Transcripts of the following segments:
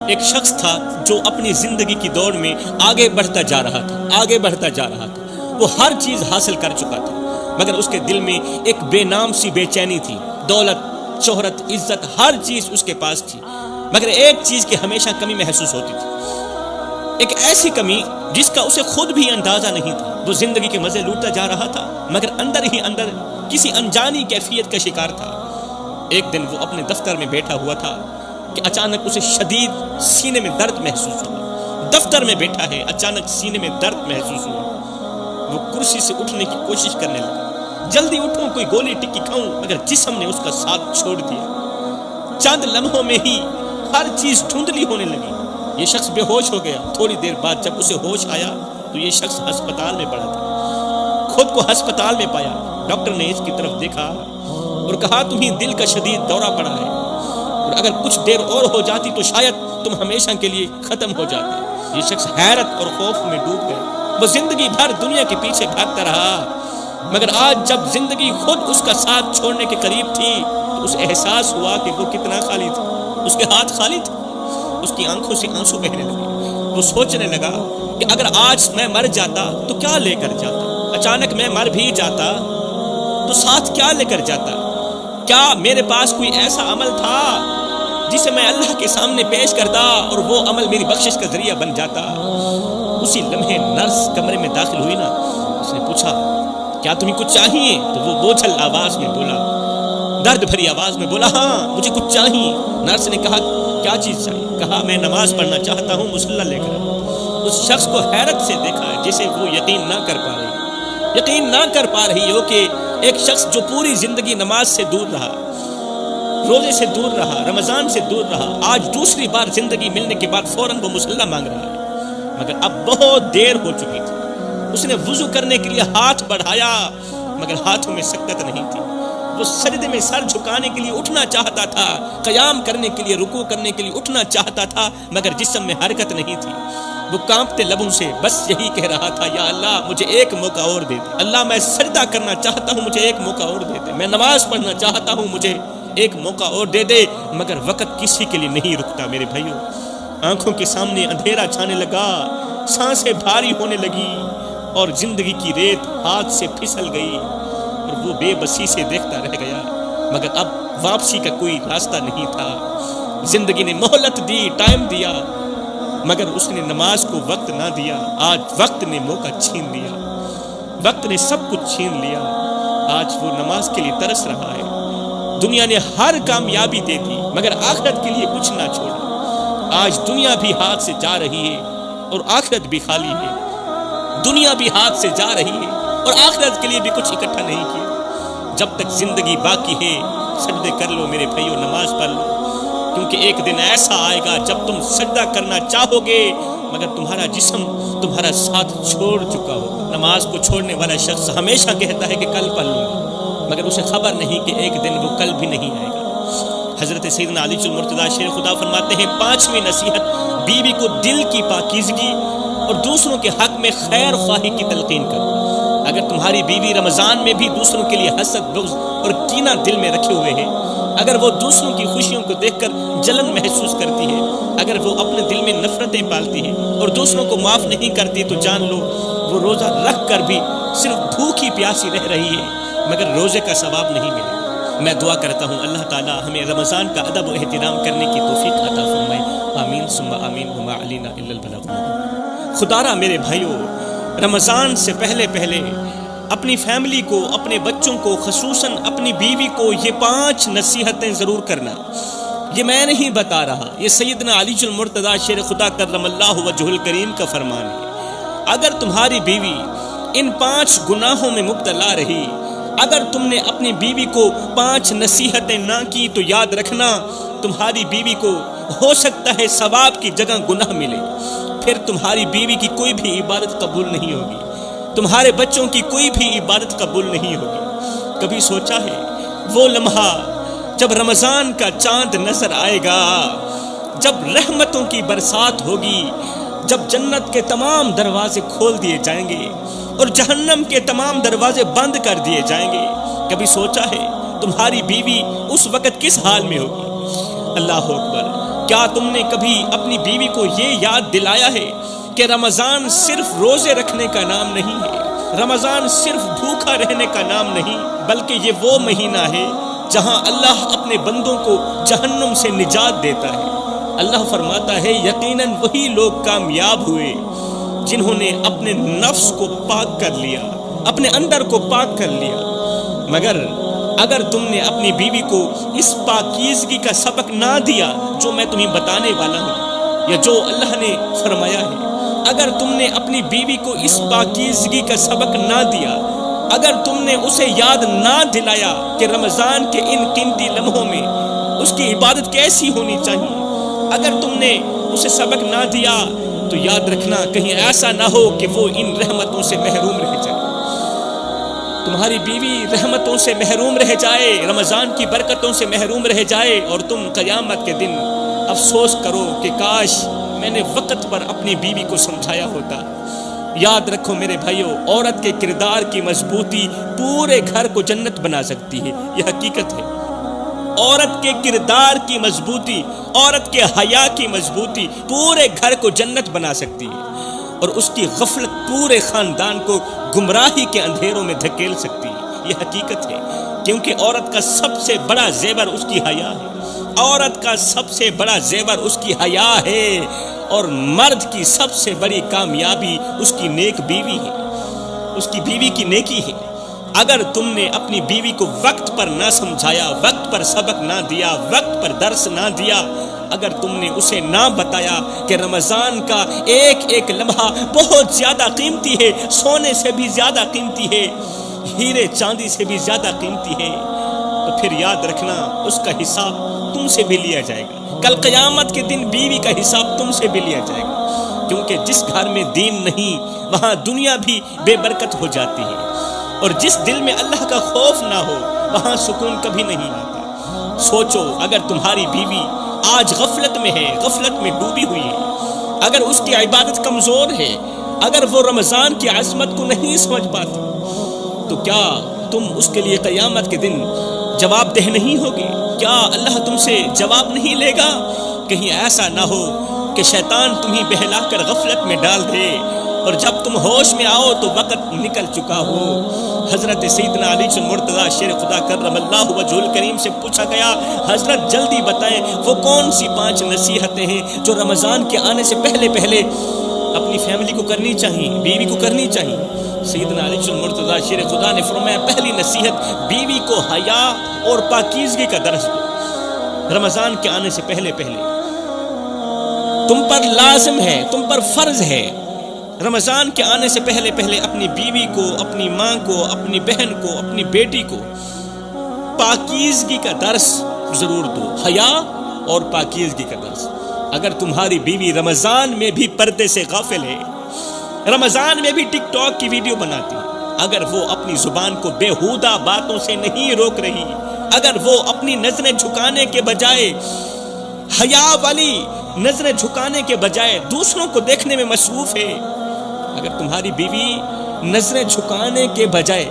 ایک شخص تھا جو اپنی زندگی کی دوڑ میں آگے بڑھتا جا رہا تھا، وہ ہر چیز حاصل کر چکا تھا، مگر اس کے دل میں ایک بے نام سی بے چینی تھی۔ دولت، شہرت، عزت، ہر چیز اس کے پاس تھی، مگر ایک چیز کی ہمیشہ کمی محسوس ہوتی تھی، ایک ایسی کمی جس کا اسے خود بھی اندازہ نہیں تھا۔ وہ زندگی کے مزے لوٹتا جا رہا تھا، مگر اندر ہی اندر کسی انجانی کیفیت کا شکار تھا۔ ایک دن وہ اپنے دفتر میں بیٹھا ہوا تھا کہ اچانک اسے شدید سینے میں درد محسوس ہوا۔ دفتر میں بیٹھا ہے، اچانک سینے میں درد محسوس ہوا۔ وہ کرسی سے اٹھنے کی کوشش کرنے لگا، جلدی اٹھوں، کوئی گولی ٹکی کھاؤں، مگر جسم نے اس کا ساتھ چھوڑ دیا۔ چند لمحوں میں ہی ہر چیز دھندلی ہونے لگی۔ یہ شخص بے ہوش ہو گیا۔ تھوڑی دیر بعد جب اسے ہوش آیا تو یہ شخص ہسپتال میں پڑا تھا، خود کو ہسپتال میں پایا۔ ڈاکٹر نے اس کی طرف دیکھا اور کہا، تمہیں دل کا شدید دورہ پڑا ہے، اور اگر کچھ دیر اور ہو جاتی تو شاید تم ہمیشہ کے لیے ختم ہو جاتے۔ یہ شخص حیرت اور خوف میں ڈوب گیا۔ وہ زندگی بھر دنیا کے پیچھے بھاگتا رہا، مگر آج جب زندگی خود اس کا ساتھ چھوڑنے کے قریب تھی تو اسے احساس ہوا کہ وہ کتنا خالی تھا۔ اس کے ہاتھ خالی تھے، اس کی آنکھوں سے آنسو بہنے لگے۔ وہ سوچنے لگا کہ اگر آج میں مر جاتا تو کیا لے کر جاتا، اچانک میں مر بھی جاتا تو ساتھ کیا لے کر جاتا۔ کیا میرے پاس کوئی ایسا عمل تھا جسے میں اللہ کے سامنے پیش کرتا اور وہ عمل میری بخشش کا ذریعہ بن جاتا۔ اسی لمحے نرس کمرے میں داخل ہوئی نا، اس نے پوچھا، کیا تمہیں کچھ چاہیے؟ تو وہ بوجھل آواز میں بولا، درد بھری آواز میں بولا، ہاں مجھے کچھ چاہیے۔ نرس نے کہا، کیا چیز چاہیے؟ کہا، میں نماز پڑھنا چاہتا ہوں، مصلی لے کر۔ اس شخص کو حیرت سے دیکھا جسے وہ یقین نہ کر پا رہی ہو کہ ایک شخص جو پوری زندگی نماز سے دور رہا، روزے سے دور رہا، رمضان سے دور رہا، آج دوسری بار زندگی ملنے کے بعد فوراً وہ مصلی مانگ رہا ہے، مگر اب بہت دیر ہو چکی تھی۔ اس نے وضو کرنے کے لیے ہاتھ بڑھایا، مگر ہاتھوں میں سکت نہیں تھی۔ وہ سجدے میں سر جھکانے کے لیے اٹھنا چاہتا تھا، قیام کرنے کے لیے، رکوع کرنے کے لیے اٹھنا چاہتا تھا، مگر جسم میں حرکت نہیں تھی۔ وہ کانپتے لبوں سے بس یہی کہہ رہا تھا، یا اللہ مجھے ایک موقع اور دے دے، اللہ میں سجدہ کرنا چاہتا ہوں، مجھے ایک موقع اور دے دے، میں نماز پڑھنا چاہتا ہوں، مجھے ایک موقع اور دے دے۔ مگر وقت کسی کے لیے نہیں رکتا میرے بھائیوں۔ آنکھوں کے سامنے اندھیرا چھانے لگا، سانسیں بھاری ہونے لگی اور زندگی کی ریت ہاتھ سے پھسل گئی، اور وہ بے بسی سے دیکھتا رہ گیا، مگر اب واپسی کا کوئی راستہ نہیں تھا۔ زندگی نے مہلت دی، ٹائم دیا، مگر اس نے نماز کو وقت نہ دیا۔ آج وقت نے موقع چھین لیا، وقت نے سب کچھ چھین لیا۔ آج وہ نماز کے لیے ترس رہا ہے۔ دنیا نے ہر کامیابی دے دی، مگر آخرت کے لیے کچھ نہ چھوڑا۔ آج دنیا بھی ہاتھ سے جا رہی ہے اور آخرت بھی خالی ہے۔ دنیا بھی ہاتھ سے جا رہی ہے اور آخرت کے لیے بھی کچھ اکٹھا نہیں کیا۔ جب تک زندگی باقی ہے سجدے کر لو میرے بھائیوں، نماز پڑھ لو، کیونکہ ایک دن ایسا آئے گا جب تم سجدہ کرنا چاہو گے مگر تمہارا جسم تمہارا ساتھ چھوڑ چکا ہوگا۔ نماز کو چھوڑنے والا شخص ہمیشہ کہتا ہے کہ کل پڑھ لوں گا، مگر اسے خبر نہیں کہ ایک دن وہ کل بھی نہیں آئے گا۔ حضرت سیدنا علی المرتضیٰ شیر خدا فرماتے ہیں، 5ویں نصیحت، بیوی کو دل کی پاکیزگی اور دوسروں کے حق میں خیر خواہی کی تلقین کرو۔ اگر تمہاری بیوی رمضان میں بھی دوسروں کے لیے حسد، بغض اور کینہ دل میں رکھے ہوئے ہے، اگر وہ دوسروں کی خوشیوں کو دیکھ کر جلن محسوس کرتی ہے، اگر وہ اپنے دل میں نفرتیں پالتی ہے اور دوسروں کو معاف نہیں کرتی، تو جان لو وہ روزہ رکھ کر بھی صرف بھوکی پیاسی رہ رہی ہے، مگر روزے کا ثواب نہیں ملے گا۔ میں دعا کرتا ہوں اللہ تعالی ہمیں رمضان کا ادب و احترام کرنے کی توفیق عطا فرمائے، آمین ثم آمین، وما علینا الا البلاغ۔ خدارا میرے بھائیوں، رمضان سے پہلے اپنی فیملی کو، اپنے بچوں کو، خصوصاً اپنی بیوی کو یہ 5 نصیحتیں ضرور کرنا۔ یہ میں نہیں بتا رہا، یہ سیدنا علی المرتضیٰ شیر خدا کرم اللہ وجہ الکریم کا فرمان ہے۔ اگر تمہاری بیوی ان 5 گناہوں میں مبتلا رہی، اگر تم نے اپنی بیوی کو 5 نصیحتیں نہ کی تو یاد رکھنا تمہاری بیوی کو ہو سکتا ہے ثواب کی جگہ گناہ ملے، پھر تمہاری بیوی کی کوئی بھی عبادت قبول نہیں ہوگی، تمہارے بچوں کی کوئی بھی عبادت قبول نہیں ہوگی۔ کبھی سوچا ہے وہ لمحہ جب رمضان کا چاند نظر آئے گا، جب رحمتوں کی برسات ہوگی، جب جنت کے تمام دروازے کھول دیے جائیں گے اور جہنم کے تمام دروازے بند کر دیے جائیں گے، کبھی سوچا ہے تمہاری بیوی اس وقت کس حال میں ہوگی؟ اللہ اکبر! کیا تم نے کبھی اپنی بیوی کو یہ یاد دلایا ہے کہ رمضان صرف روزے رکھنے کا نام نہیں ہے، رمضان صرف بھوکا رہنے کا نام نہیں، بلکہ یہ وہ مہینہ ہے جہاں اللہ اپنے بندوں کو جہنم سے نجات دیتا ہے۔ اللہ فرماتا ہے یقیناً وہی لوگ کامیاب ہوئے جنہوں نے اپنے نفس کو پاک کر لیا، اپنے اندر کو پاک کر لیا۔ مگر اگر تم نے اپنی بیوی کو اس پاکیزگی کا سبق نہ دیا جو میں تمہیں بتانے والا ہوں یا جو اللہ نے فرمایا ہے، اگر تم نے اپنی بیوی کو اس پاکیزگی کا سبق نہ دیا، اگر تم نے اسے یاد نہ دلایا کہ رمضان کے ان قیمتی لمحوں میں اس کی عبادت کیسی ہونی چاہیے، اگر تم نے اسے سبق نہ دیا تو یاد رکھنا کہیں ایسا نہ ہو کہ وہ ان رحمتوں سے محروم رہ جائے، تمہاری بیوی رحمتوں سے محروم رہ جائے، رمضان کی برکتوں سے محروم رہ جائے، اور تم قیامت کے دن افسوس کرو کہ کاش میں نے وقت پر اپنی بیوی کو سمجھایا ہوتا۔ یاد رکھو میرے بھائیو، عورت کے کردار کی مضبوطی پورے گھر کو جنت بنا سکتی ہے، یہ حقیقت ہے۔ عورت کے کردار کی مضبوطی، عورت کے حیا کی مضبوطی پورے گھر کو جنت بنا سکتی ہے، اور اس کی غفلت پورے خاندان کو گمراہی کے اندھیروں میں دھکیل سکتی ہے، یہ حقیقت ہے۔ کیونکہ عورت کا سب سے بڑا زیور اس کی حیا ہے، عورت کا سب سے بڑا زیور اس کی حیا ہے، اور مرد کی سب سے بڑی کامیابی اس کی نیک بیوی ہے، اس کی بیوی کی نیکی ہے۔ اگر تم نے اپنی بیوی کو وقت پر نہ سمجھایا، وقت پر سبق نہ دیا، وقت پر درس نہ دیا، اگر تم نے اسے نہ بتایا کہ رمضان کا ایک ایک لمحہ بہت زیادہ قیمتی ہے، سونے سے بھی زیادہ قیمتی ہے، ہیرے چاندی سے بھی زیادہ قیمتی ہے، تو پھر یاد رکھنا اس کا حساب تم سے بھی لیا جائے گا۔ کل قیامت کے دن بیوی کا حساب تم سے بھی لیا جائے گا، کیونکہ جس گھر میں دین نہیں وہاں دنیا بھی بے برکت ہو جاتی ہے، اور جس دل میں اللہ کا خوف نہ ہو وہاں سکون کبھی نہیں آتا۔ سوچو اگر تمہاری بیوی آج غفلت میں ہے، غفلت میں ڈوبی ہوئی ہے، اگر اس کی عبادت کمزور ہے، اگر وہ رمضان کی عظمت کو نہیں سمجھ پاتی، تو کیا تم اس کے لیے قیامت کے دن جواب دہ نہیں ہوگے؟ کیا اللہ تم سے جواب نہیں لے گا؟ کہیں ایسا نہ ہو کہ شیطان تمہیں بہلا کر غفلت میں ڈال دے، اور جب تم ہوش میں آؤ تو وقت نکل چکا ہو۔ حضرت سیدنا علی مرتضیٰ شیر خدا کرم اللہ وجہ الکریم سے پوچھا گیا، حضرت جلدی بتائیں وہ کون سی 5 نصیحتیں ہیں جو رمضان کے آنے سے پہلے پہلے اپنی فیملی کو کرنی چاہیے، بیوی کو کرنی چاہیے؟ سیدنا علی مرتضیٰ شیر خدا نے فرمایا، پہلی نصیحت بیوی کو حیا اور پاکیزگی کا درس دو۔ رمضان کے آنے سے پہلے پہلے تم پر لازم ہے، تم پر فرض ہے، رمضان کے آنے سے پہلے پہلے اپنی بیوی کو، اپنی ماں کو، اپنی بہن کو، اپنی بیٹی کو پاکیزگی کا درس ضرور دو، حیا اور پاکیزگی کا درس۔ اگر تمہاری بیوی رمضان میں بھی پردے سے غافل ہے، رمضان میں بھی ٹک ٹاک کی ویڈیو بناتی ہے، اگر وہ اپنی زبان کو بیہودہ باتوں سے نہیں روک رہی، اگر وہ اپنی نظریں جھکانے کے بجائے، حیا والی نظریں جھکانے کے بجائے دوسروں کو دیکھنے میں مصروف ہے، اگر تمہاری بیوی نظریں جھکانے کے بجائے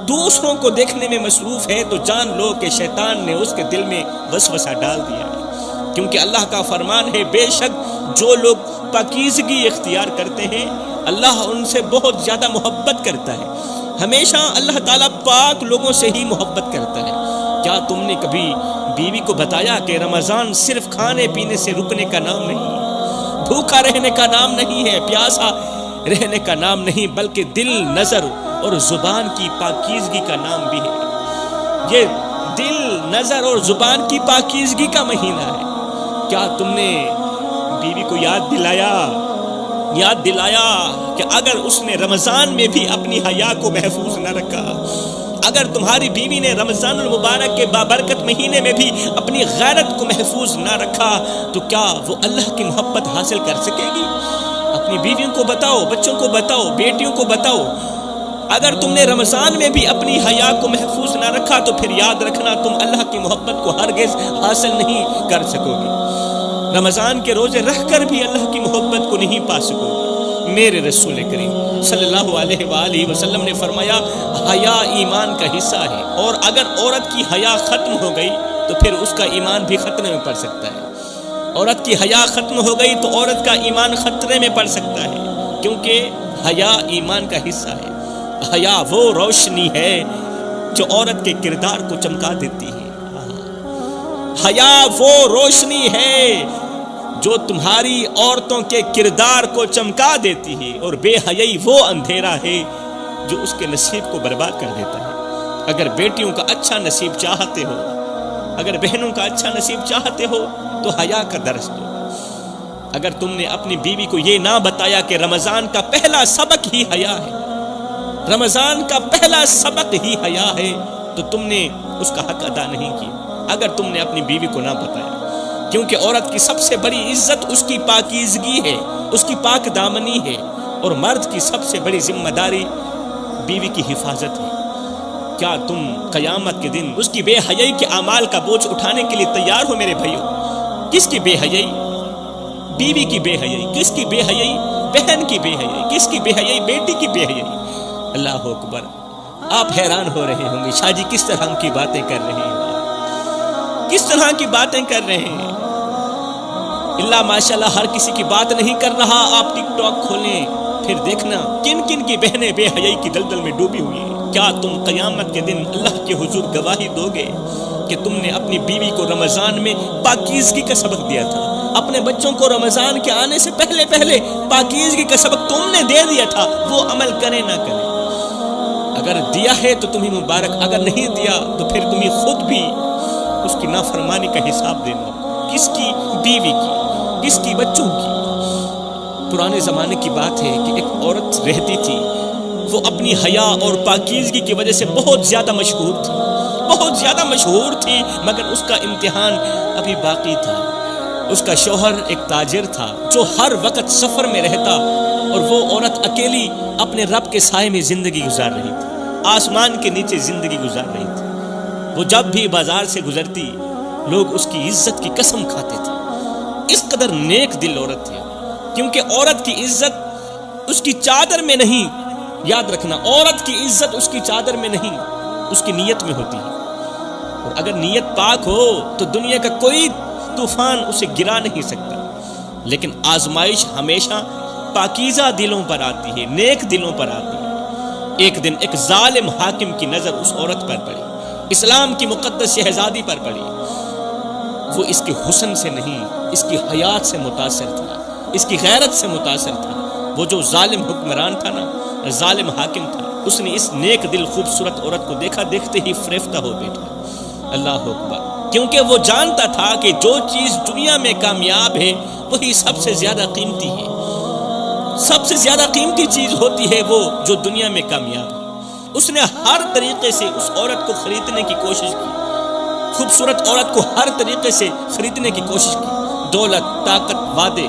دوسروں کو دیکھنے میں مصروف ہے، تو جان لو کہ شیطان نے اس کے دل میں وسوسہ ڈال دیا ہے، کیونکہ اللہ کا فرمان ہے، بے شک جو لوگ پاکیزگی اختیار کرتے ہیں اللہ ان سے بہت زیادہ محبت کرتا ہے۔ ہمیشہ اللہ تعالیٰ پاک لوگوں سے ہی محبت کرتا ہے۔ کیا تم نے کبھی بیوی کو بتایا کہ رمضان صرف کھانے پینے سے رکنے کا نام نہیں ہے، بھوکا رہنے کا نام نہیں ہے، پیاسا رہنے کا نام نہیں، بلکہ دل، نظر اور زبان کی پاکیزگی کا نام بھی ہے۔ یہ دل، نظر اور زبان کی پاکیزگی کا مہینہ ہے۔ کیا تم نے بیوی کو یاد دلایا کہ اگر اس نے رمضان میں بھی اپنی حیا کو محفوظ نہ رکھا، اگر تمہاری بیوی نے رمضان المبارک کے بابرکت مہینے میں بھی اپنی غیرت کو محفوظ نہ رکھا، تو کیا وہ اللہ کی محبت حاصل کر سکے گی؟ اپنی بیویوں کو بتاؤ، بچوں کو بتاؤ، بیٹیوں کو بتاؤ، اگر تم نے رمضان میں بھی اپنی حیا کو محفوظ نہ رکھا تو پھر یاد رکھنا تم اللہ کی محبت کو ہرگز حاصل نہیں کر سکو گے، رمضان کے روزے رکھ کر بھی اللہ کی محبت کو نہیں پا سکو گے۔ میرے رسول کریم صلی اللہ علیہ وآلہ وسلم نے فرمایا، حیا ایمان کا حصہ ہے، اور اگر عورت کی حیا ختم ہو گئی تو پھر اس کا ایمان بھی خطرے میں پڑ سکتا ہے۔ عورت کی حیا ختم ہو گئی تو عورت کا ایمان خطرے میں پڑ سکتا ہے، کیونکہ حیا ایمان کا حصہ ہے۔ حیا وہ روشنی ہے جو عورت کے کردار کو چمکا دیتی ہے۔ حیا وہ روشنی ہے جو تمہاری عورتوں کے کردار کو چمکا دیتی ہے، اور بے حیائی وہ اندھیرا ہے جو اس کے نصیب کو برباد کر دیتا ہے۔ اگر بیٹیوں کا اچھا نصیب چاہتے ہو، اگر بہنوں کا اچھا نصیب چاہتے ہو تو حیا کا درس دو۔ اگر تم نے اپنی بیوی کو یہ نہ بتایا کہ رمضان کا پہلا سبق ہی حیا ہے، رمضان کا پہلا سبق ہی حیا ہے، تو تم نے اس کا حق ادا نہیں کیا۔ اگر تم نے اپنی بیوی کو نہ بتایا، کیونکہ عورت کی سب سے بڑی عزت اس کی پاکیزگی ہے، اس کی پاک دامنی ہے، اور مرد کی سب سے بڑی ذمہ داری بیوی کی حفاظت ہے۔ کیا تم قیامت کے دن اس کی بے حیائی کے اعمال کا بوجھ اٹھانے کے لیے تیار ہو میرے بھائیو؟ کس کی بے حیائی؟ بیوی کی بے حیائی۔ کس کی بے حیائی؟ بہن کی بے حیائی۔ کس کی بے حیائی؟ بیٹی کی بے حیائی۔ اللہ اکبر! آپ حیران ہو رہے ہوں گے، شاہ جی کس طرح کی باتیں کر رہے ہیں، کس طرح کی باتیں کر رہے ہیں۔ اللہ ماشاءاللہ ہر کسی کی بات نہیں کر رہا۔ آپ ٹک ٹاک کھولیں، پھر دیکھنا کن کن کی بہنیں بے حیائی کی دلدل میں ڈوبی ہوئی ہیں۔ کیا تم قیامت کے دن اللہ کے حضور گواہی دو گے کہ تم نے اپنی بیوی کو رمضان میں پاکیزگی کا سبق دیا تھا؟ اپنے بچوں کو رمضان کے آنے سے پہلے پاکیزگی کا سبق تم نے دے دیا تھا، وہ عمل کریں نہ کریں۔ اگر دیا ہے تو تمہیں مبارک، اگر نہیں دیا تو پھر تمہیں خود بھی اس کی نافرمانی کا حساب دینا۔ کس کی؟ بیوی کی۔ کس کی؟ بچوں کی۔ پرانے زمانے کی بات ہے کہ ایک عورت رہتی تھی، وہ اپنی حیا اور پاکیزگی کی وجہ سے بہت زیادہ مشہور تھی، بہت زیادہ مشہور تھی، مگر اس کا امتحان ابھی باقی تھا۔ اس کا شوہر ایک تاجر تھا جو ہر وقت سفر میں رہتا، اور وہ عورت اکیلی اپنے رب کے سائے میں زندگی گزار رہی تھی، آسمان کے نیچے زندگی گزار رہی تھی۔ وہ جب بھی بازار سے گزرتی لوگ اس کی عزت کی قسم کھاتے تھے۔ اس قدر نیک دل عورت تھی، کیونکہ عورت کی عزت اس کی چادر میں نہیں، یاد رکھنا، عورت کی عزت اس کی چادر میں نہیں، اس کی نیت میں ہوتی ہے۔ اور اگر نیت پاک ہو تو دنیا کا کوئی طوفان اسے گرا نہیں سکتا۔ لیکن آزمائش ہمیشہ پاکیزہ دلوں پر آتی ہے، نیک دلوں پر آتی ہے۔ ایک دن ایک ظالم حاکم کی نظر اس عورت پر پڑی، اسلام کی مقدس شہزادی پر پڑی۔ وہ اس کے حسن سے نہیں، اس کی حیات سے متاثر تھا، اس کی غیرت سے متاثر تھا۔ وہ جو ظالم حکمران تھا نا، ظالم حاکم تھا، اس نے اس نیک دل خوبصورت عورت کو دیکھا، دیکھتے ہی فریفتہ ہو بیٹھا۔ اللہ اکبر! کیونکہ وہ جانتا تھا کہ جو چیز دنیا میں کامیاب ہے وہی سب سے زیادہ قیمتی ہے۔ سب سے زیادہ قیمتی چیز ہوتی ہے وہ جو دنیا میں کامیاب ہے۔ اس نے ہر طریقے سے اس عورت کو خریدنے کی کوشش کی، خوبصورت عورت کو ہر طریقے سے خریدنے کی کوشش کی، دولت، طاقت، وعدے،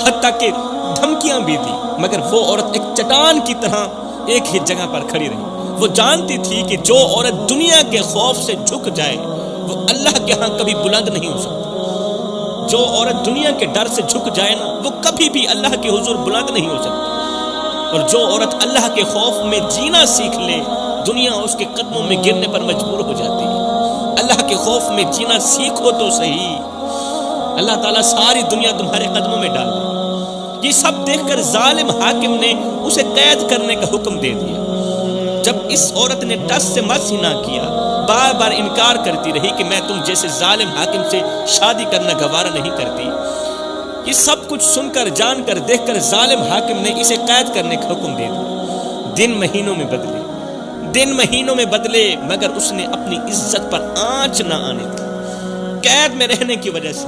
حتیٰ کہ دھمکیاں بھی دی، مگر وہ عورت ایک چٹان کی طرح ایک ہی جگہ پر کھڑی رہی۔ وہ جانتی تھی کہ جو عورت دنیا کے خوف سے جھک جائے وہ اللہ کے ہاں کبھی بلند نہیں ہو سکتی۔ جو عورت دنیا کے ڈر سے جھک جائے نا، وہ کبھی بھی اللہ کے حضور بلند نہیں ہو سکتی۔ اور جو عورت اللہ کے خوف میں جینا سیکھ لے، دنیا اس کے قدموں میں گرنے پر مجبور ہو جاتی ہے۔ اللہ کے خوف میں جینا سیکھو تو صحیح، اللہ تعالیٰ ساری دنیا تمہارے قدموں میں ڈال دے۔ یہ سب دیکھ کر ظالم حاکم نے اسے قید کرنے کا حکم دے دیا۔ جب اس عورت نے ٹس سے مس ہی نہ کیا، بار بار انکار کرتی رہی کہ میں تم جیسے ظالم حاکم سے شادی کرنا گوارا نہیں کرتی، یہ سب کچھ سن کر، جان کر، دیکھ کر ظالم حاکم نے اسے قید کرنے کا حکم دے دیا۔ دن مہینوں میں بدلے، دن مہینوں میں بدلے، مگر اس نے اپنی عزت پر آنچ نہ آنے دی۔ قید میں رہنے کی وجہ سے،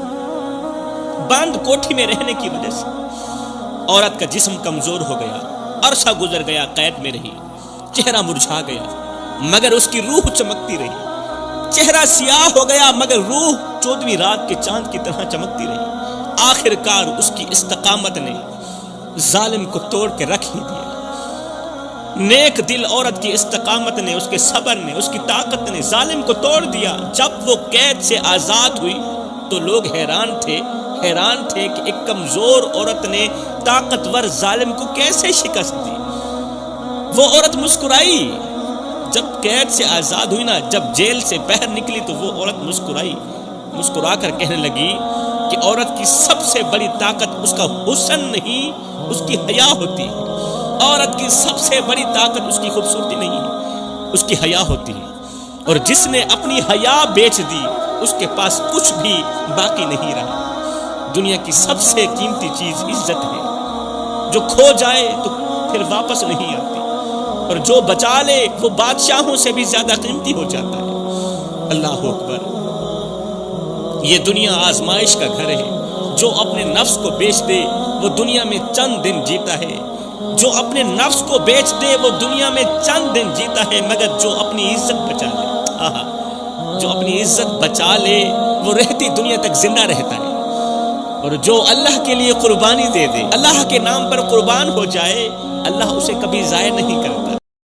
بند کوٹھی میں رہنے کی وجہ سے عورت کا جسم کمزور ہو گیا، عرصہ گزر گیا، قید میں رہی، چہرہ مرجھا گیا مگر اس کی روح چمکتی رہی۔ چہرہ سیاہ ہو گیا مگر روح 14ویں رات کے چاند کی طرح چمکتی رہی۔ آخر کار اس کی استقامت نے ظالم کو توڑ کے رکھ ہی دیا۔ نیک دل عورت کی استقامت نے، اس کے صبر نے، اس کی طاقت نے ظالم کو توڑ دیا۔ جب وہ قید سے آزاد ہوئی تو لوگ حیران تھے کہ ایک کمزور عورت نے طاقتور ظالم کو کیسے شکست دی۔ وہ عورت مسکرائی جب قید سے آزاد ہوئی نا، جب جیل سے باہر نکلی تو وہ عورت مسکرائی، مسکرا کر کہنے لگی کہ عورت کی سب سے بڑی طاقت اس کا حسن نہیں، اس کی حیا ہوتی ہے۔ عورت کی سب سے بڑی طاقت اس کی خوبصورتی نہیں ہے، اس کی حیا ہوتی ہے۔ اور جس نے اپنی حیا بیچ دی اس کے پاس کچھ بھی باقی نہیں رہا۔ دنیا کی سب سے قیمتی چیز عزت ہے، جو کھو جائے تو پھر واپس نہیں آتی، اور جو بچا لے وہ بادشاہوں سے بھی زیادہ قیمتی ہو جاتا ہے۔ اللہ اکبر۔ یہ دنیا آزمائش کا گھر ہے، جو اپنے نفس کو بیچ دے وہ دنیا میں چند دن جیتا ہے، جو اپنے نفس کو بیچ دے وہ دنیا میں چند دن جیتا ہے، مگر جو اپنی عزت بچا لے، جو اپنی عزت بچا لے وہ رہتی دنیا تک زندہ رہتا ہے۔ اور جو اللہ کے لیے قربانی دے دے، اللہ کے نام پر قربان ہو جائے، اللہ اسے کبھی ضائع نہیں کرتا۔